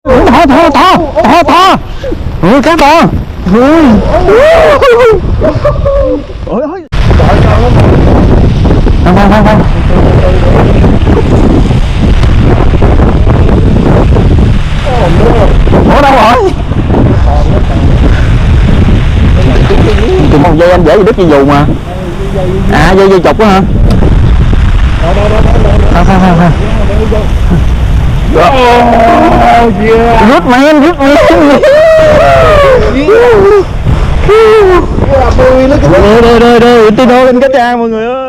To. Ui, cá to. Ui. Ôi ôi. Không. Ủa đâu rồi? Thì một dây anh dễ gì đứt dây dù mà. À dây chục á hả? Không. Rút men. Đây, tin hô lên cá tra mọi người ơi.